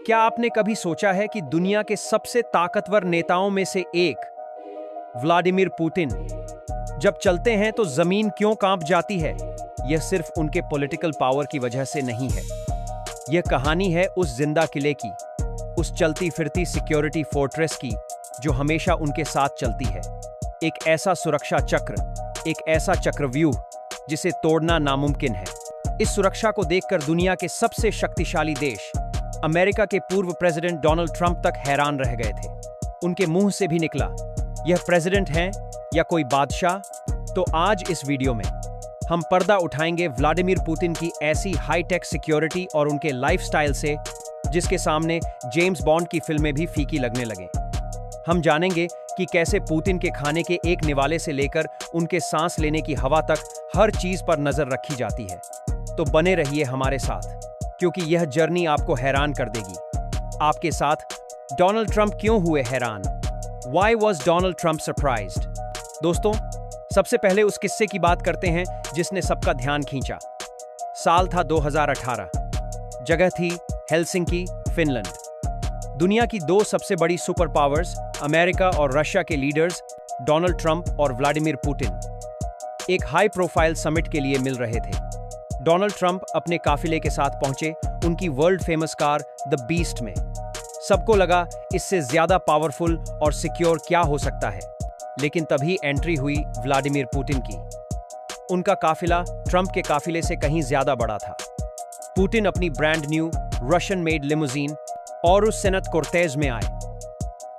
क्या आपने कभी सोचा है कि दुनिया के सबसे ताकतवर नेताओं में से एक व्लादिमीर पुतिन जब चलते हैं तो जमीन क्यों कांप जाती है? यह सिर्फ उनके पॉलिटिकल पावर की वजह से नहीं है। यह कहानी है उस जिंदा किले की, उस चलती फिरती सिक्योरिटी फोर्ट्रेस की जो हमेशा उनके साथ चलती है। एक ऐसा सुरक्षा चक्र, एक ऐसा चक्रव्यूह जिसे तोड़ना नामुमकिन है। इस सुरक्षा को देखकर दुनिया के सबसे शक्तिशाली देश अमेरिका के पूर्व प्रेसिडेंट डोनाल्ड ट्रंप तक हैरान रह गए थे। उनके मुंह से भी निकला, यह प्रेसिडेंट हैं या कोई बादशाह? तो आज इस वीडियो में हम पर्दा उठाएंगे व्लादिमीर पुतिन की ऐसी हाईटेक सिक्योरिटी और उनके लाइफस्टाइल से जिसके सामने जेम्स बॉन्ड की फिल्में भी फीकी लगने लगे। हम जानेंगे कि कैसे पुतिन के खाने के एक निवाले से लेकर उनके सांस लेने की हवा तक हर चीज पर नजर रखी जाती है। तो बने रहिए हमारे साथ, क्योंकि यह जर्नी आपको हैरान कर देगी। आपके साथ डोनाल्ड ट्रंप क्यों हुए हैरान? Why was Donald Trump surprised? दोस्तों, सबसे पहले उस किस्से की बात करते हैं जिसने सबका ध्यान खींचा। साल था 2018, जगह थी हेलसिंकी, फिनलैंड। दुनिया की दो सबसे बड़ी सुपर पावर्स अमेरिका और रशिया के लीडर्स डोनाल्ड ट्रंप और व्लादिमीर पुतिन एक हाई प्रोफाइल समिट के लिए मिल रहे थे। डोनाल्ड ट्रंप अपने काफिले के साथ पहुंचे उनकी world famous car the beast में। सबको लगा इससे ज्यादा पावरफुल और सिक्योर क्या हो सकता है, लेकिन तभी एंट्री हुई व्लादिमीर पुतिन की। उनका काफिला ट्रंप के काफिले से कहीं ज्यादा बड़ा था। पुतिन अपनी brand new Russian made limousine और उस सेनेट कोर्टेज में आए।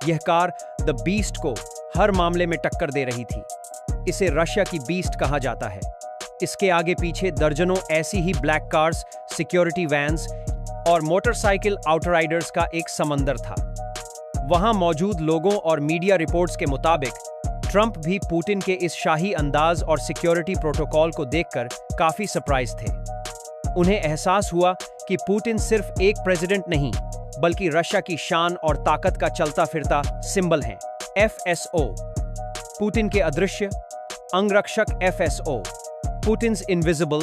यह कार द बीस्ट को हर मामले में टक्कर दे रही थी। इसे रशिया की बीस्ट कहा जाता है। इसके आगे पीछे दर्जनों ऐसी ही ब्लैक कार्स, सिक्योरिटी वैन्स और मोटरसाइकिल आउटराइडर्स का एक समंदर था। वहां मौजूद लोगों और मीडिया रिपोर्ट्स के मुताबिक ट्रंप भी पुतिन के इस शाही अंदाज और सिक्योरिटी प्रोटोकॉल को देखकर काफी सरप्राइज थे। उन्हें एहसास हुआ कि पुतिन सिर्फ एक प्रेसिडेंट नहीं, बल्कि रशिया की शान और ताकत का चलता फिरता सिंबल हैं। FSO, पुतिन के अदृश्य अंगरक्षक। FSO, Putin's invisible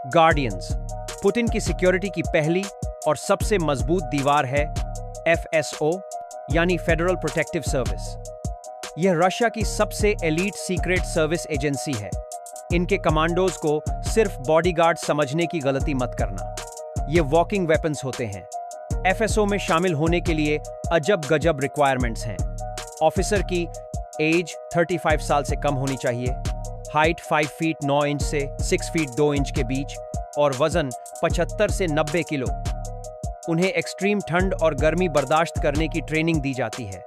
guardians. Putin की सिक्योरिटी की पहली और सबसे मजबूत दीवार है FSO, यानी फेडरल प्रोटेक्टिव सर्विस। यह रशिया की सबसे एलीट सीक्रेट सर्विस एजेंसी है। इनके कमांडोज को सिर्फ बॉडीगार्ड समझने की गलती मत करना, ये वॉकिंग वेपन्स होते हैं। FSO में शामिल होने के लिए अजब गजब रिक्वायरमेंट्स हैं। ऑफिसर की एज 35 साल से कम होनी चाहिए, हाइट 5 फीट 9 इंच से 6 फीट 2 इंच के बीच और वजन 75 से 90 किलो। उन्हें एक्सट्रीम ठंड और गर्मी बर्दाश्त करने की ट्रेनिंग दी जाती है।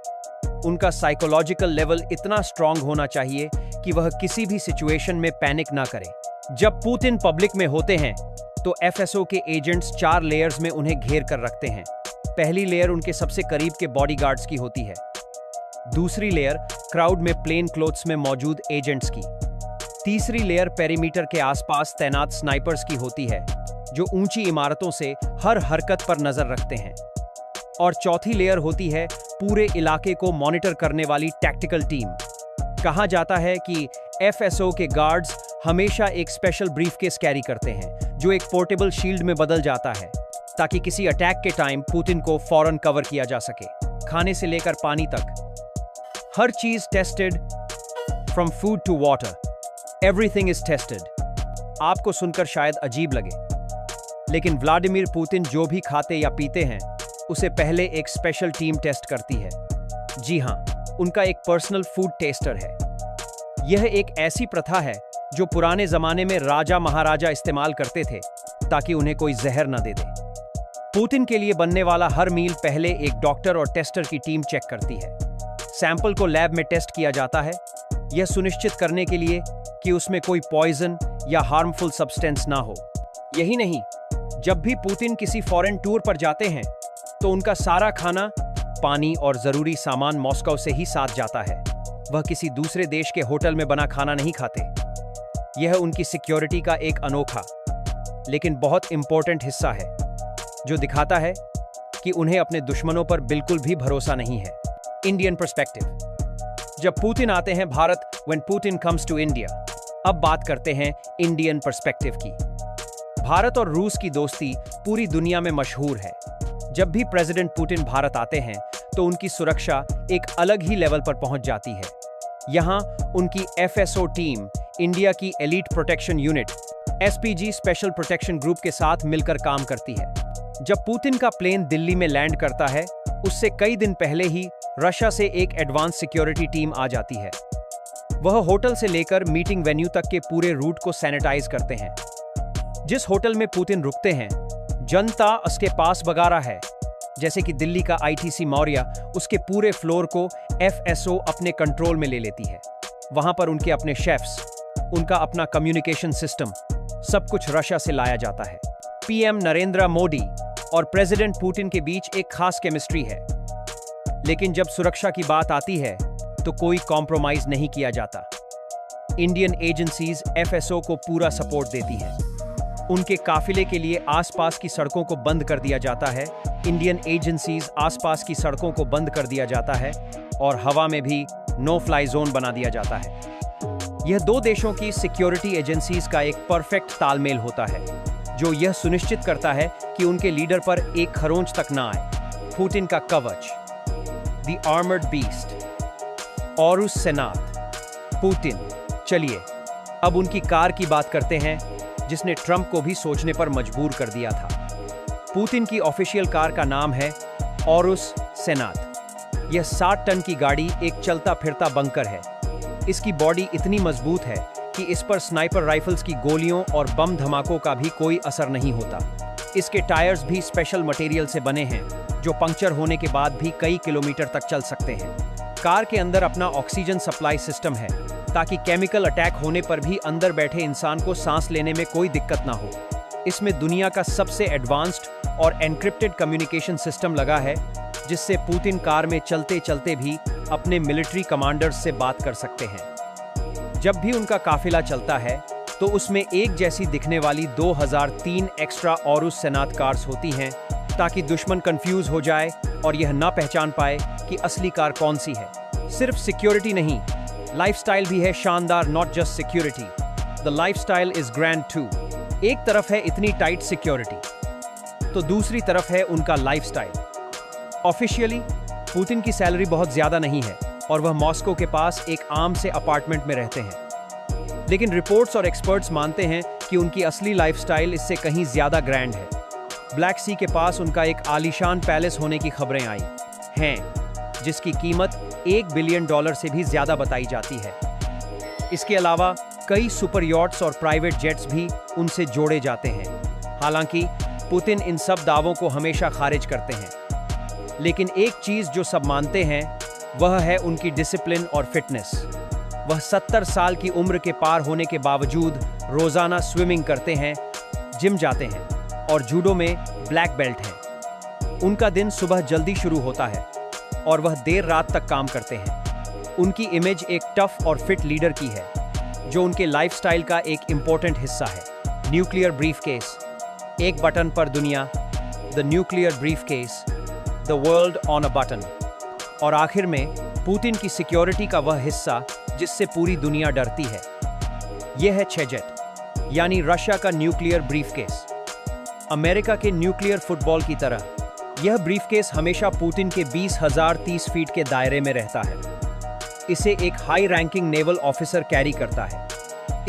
उनका साइकोलॉजिकल लेवल इतना स्ट्रांग होना चाहिए कि वह किसी भी सिचुएशन में पैनिक ना करें। जब पुतिन पब्लिक में होते हैं तो FSO के एजेंट्स 4 लेयर्स में उन्हें घेर कर रखते हैं। पहली लेयर उनके सबसे करीब के बॉडीगार्ड्स की होती है। दूसरी लेयर क्राउड में प्लेन क्लोथ्स में मौजूद एजेंट्स की। तीसरी लेयर पेरीमीटर के आसपास तैनात स्नाइपर्स की होती है जो ऊंची इमारतों से हर हरकत पर नजर रखते हैं। और चौथी लेयर होती है पूरे इलाके को मॉनिटर करने वाली टैक्टिकल टीम। कहा जाता है कि FSO के गार्ड्स हमेशा एक स्पेशल ब्रीफकेस कैरी करते हैं जो एक पोर्टेबल शील्ड में बदल जाता है, ताकि किसी अटैक के टाइम पुतिन को फौरन कवर किया जा सके। खाने से लेकर पानी तक हर चीज tested, from food to water, everything is tested. आपको सुनकर शायद अजीब लगे, लेकिन व्लादिमीर पुतिन जो भी खाते या पीते हैं उसे पहले एक स्पेशल टीम टेस्ट करती है। जी हां, उनका एक पर्सनल फूड टेस्टर है। यह एक ऐसी प्रथा है जो पुराने जमाने में राजा महाराजा इस्तेमाल करते थे ताकि उन्हें कोई जहर न दे दे। पुतिन के लिए बनने वाला हर मील पहले एक डॉक्टर और टेस्टर की टीम चेक करती है। सैंपल को लैब में टेस्ट किया जाता है, यह सुनिश्चित करने के लिए कि उसमें कोई पॉइजन या हार्मफुल सब्सटेंस ना हो। यही नहीं, जब भी पुतिन किसी फॉरेन टूर पर जाते हैं तो उनका सारा खाना, पानी और जरूरी सामान मॉस्को से ही साथ जाता है। वह किसी दूसरे देश के होटल में बना खाना नहीं खाते। यह उनकी सिक्योरिटी का एक अनोखा लेकिन बहुत इंपॉर्टेंट हिस्सा है जो दिखाता है कि उन्हें अपने दुश्मनों पर बिल्कुल भी भरोसा नहीं है। Indian perspective. जब पुतिन आते हैं Bharat, when Putin comes to India. अब बात करते हैं इंडियन पर्सपेक्टिव की। भारत और रूस की दोस्ती पूरी दुनिया में मशहूर है। जब भी प्रेसिडेंट पुतिन भारत आते हैं तो उनकी सुरक्षा एक अलग ही लेवल पर पहुंच जाती है। यहाँ उनकी FSO टीम, इंडिया की elite protection unit SPG special protection group के साथ मिलकर काम करती है। जब पुतिन का प्लेन दिल्ली में लैंड करता है, उससे कई दिन पहले ही रशिया से एक एडवांस सिक्योरिटी टीम आ जाती है। वह होटल से लेकर मीटिंग वेन्यू तक के पूरे रूट को सैनिटाइज करते हैं। जिस होटल में पुतिन रुकते हैं, जनता उसके पास बगारा है। जैसे कि दिल्ली का ITC मौर्य उसके पूरे फ्लोर को FSO अपने कंट्रोल में ले लेती है। वहां पर उनके अपने शेफ्स, उनका अपना कम्युनिकेशन सिस्टम, सब कुछ रशिया से लाया जाता है। PM नरेंद्र मोदी और प्रेसिडेंट पुतिन के बीच एक खास केमिस्ट्री है। लेकिन जब सुरक्षा की बात आती है तो कोई कॉम्प्रोमाइज नहीं किया जाता। इंडियन एजेंसीज FSO को पूरा सपोर्ट देती हैं। उनके काफिले के लिए आसपास की सड़कों को बंद कर दिया जाता है। इंडियन एजेंसीज आसपास की सड़कों को बंद कर दिया जाता है और हवा में भी नो फ्लाई जोन बना दिया जाता है। यह दो देशों की सिक्योरिटी एजेंसीज का एक परफेक्ट तालमेल होता है, जो यह सुनिश्चित करता है कि उनके लीडर पर एक खरोंच तक ना आए। पुतिन का कवच, द आर्मर्ड बीस्ट, ओरुस सेनात, पुतिन। चलिए अब उनकी कार की बात करते हैं, जिसने ट्रंप को भी सोचने पर मजबूर कर दिया था। पुतिन की ऑफिशियल कार का नाम है ओरुस सेनात। यह 60 टन की गाड़ी एक चलता फिरता बंकर है। इसकी बॉडी इतनी मजबूत है कि इस पर स्नाइपर राइफल्स की गोलियों और बम धमाकों का भी कोई असर नहीं होता। इसके टायर्स भी स्पेशल मटेरियल से बने हैं, जो पंक्चर होने के बाद भी कई किलोमीटर तक चल सकते हैं। कार के अंदर अपना ऑक्सीजन सप्लाई सिस्टम है, ताकि केमिकल अटैक होने पर भी अंदर बैठे इंसान को सांस लेने में कोई दिक्कत ना हो। इसमें दुनिया का सबसे एडवांस्ड और एन्क्रिप्टेड कम्युनिकेशन सिस्टम लगा है, जिससे पुतिन कार में चलते चलते भी अपने मिलिट्री कमांडर्स से बात कर सकते हैं। जब भी उनका काफिला चलता है तो उसमें एक जैसी दिखने वाली 2003 एक्स्ट्रा ओरुस सेनात कार्स होती हैं, ताकि दुश्मन कंफ्यूज हो जाए और यह ना पहचान पाए कि असली कार कौन सी है। सिर्फ सिक्योरिटी नहीं, लाइफस्टाइल भी है शानदार। Not just security, the lifestyle is grand too. एक तरफ है इतनी टाइट सिक्योरिटी, तो दूसरी तरफ है उनका लाइफस्टाइल। ऑफिशियली पुतिन की सैलरी बहुत ज्यादा नहीं है और वह मॉस्को के पास एक आम से अपार्टमेंट में रहते हैं। लेकिन रिपोर्ट्स और एक्सपर्ट्स मानते हैं कि उनकी असली लाइफस्टाइल इससे कहीं ज्यादा ग्रैंड है। ब्लैक सी के पास उनका एक आलीशान पैलेस होने की खबरें आई हैं, जिसकी कीमत $1 बिलियन से भी ज्यादा बताई जाती है। इसके अलावा कई सुपर यॉट्स और प्राइवेट जेट्स भी उनसे जोड़े जाते हैं। हालांकि पुतिन इन सब दावों को हमेशा खारिज करते हैं। लेकिन एक चीज जो सब मानते हैं, वह है उनकी डिसिप्लिन और फिटनेस। वह 70 साल की उम्र के पार होने के बावजूद रोजाना स्विमिंग करते हैं, जिम जाते हैं और जूडो में ब्लैक बेल्ट हैं। उनका दिन सुबह जल्दी शुरू होता है और वह देर रात तक काम करते हैं। उनकी इमेज एक टफ और फिट लीडर की है, जो उनके लाइफस्टाइल का एक इंपॉर्टेंट हिस्सा है। न्यूक्लियर ब्रीफकेस, एक बटन पर दुनिया, the nuclear briefcase, the world on a button. और आखिर में पुतिन की सिक्योरिटी का वह हिस्सा जिससे पूरी दुनिया डरती है। यह है चेजेट, यानी रशिया का न्यूक्लियर ब्रीफकेस। अमेरिका के न्यूक्लियर फुटबॉल की तरह यह ब्रीफकेस हमेशा पुतिन के 20,030 फीट के दायरे में रहता है। इसे एक high ranking naval officer carry करता है।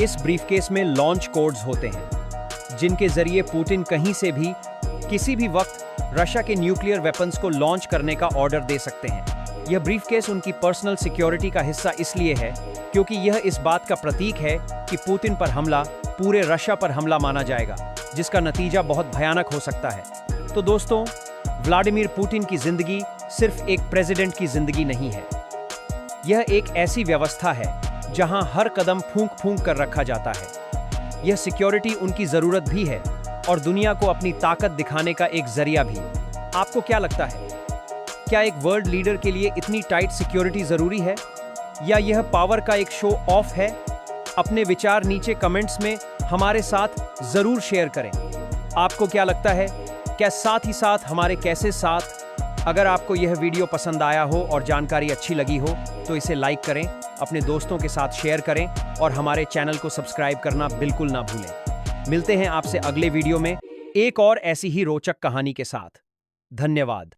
इस ब्रीफकेस में लॉन्च कोड्स होते हैं, जिनके जरिए पुतिन कहीं से भी किसी भी वक्त रशिया के न्यूक्लियर वेपन्स को लॉन्च करने का ऑर्डर दे सकते हैं। यह ब्रीफकेस उनकी पर्सनल सिक्योरिटी का हिस्सा इसलिए है क्योंकि यह इस बात का प्रतीक है कि पुतिन पर हमला पूरे रशिया पर हमला माना जाएगा, जिसका नतीजा बहुत भयानक हो सकता है। तो दोस्तों, व्लादिमीर पुतिन की जिंदगी सिर्फ एक प्रेसिडेंट की जिंदगी नहीं है। यह एक ऐसी व्यवस्था है जहां हर कदम फूंक फूंक कर रखा जाता है। यह सिक्योरिटी उनकी जरूरत भी है और दुनिया को अपनी ताकत दिखाने का एक जरिया भी। आपको क्या लगता है? क्या एक वर्ल्ड लीडर के लिए इतनी टाइट सिक्योरिटी जरूरी है, या यह पावर का एक शो ऑफ है? अपने विचार नीचे कमेंट्स में हमारे साथ जरूर शेयर करें। आपको क्या लगता है? क्या साथ ही साथ हमारे कैसे साथ? अगर आपको यह वीडियो पसंद आया हो और जानकारी अच्छी लगी हो तो इसे लाइक करें, अपने दोस्तों के साथ शेयर करें और हमारे चैनल को सब्सक्राइब करना बिल्कुल ना भूलें। मिलते हैं आपसे अगले वीडियो में एक और ऐसी ही रोचक कहानी के साथ। धन्यवाद।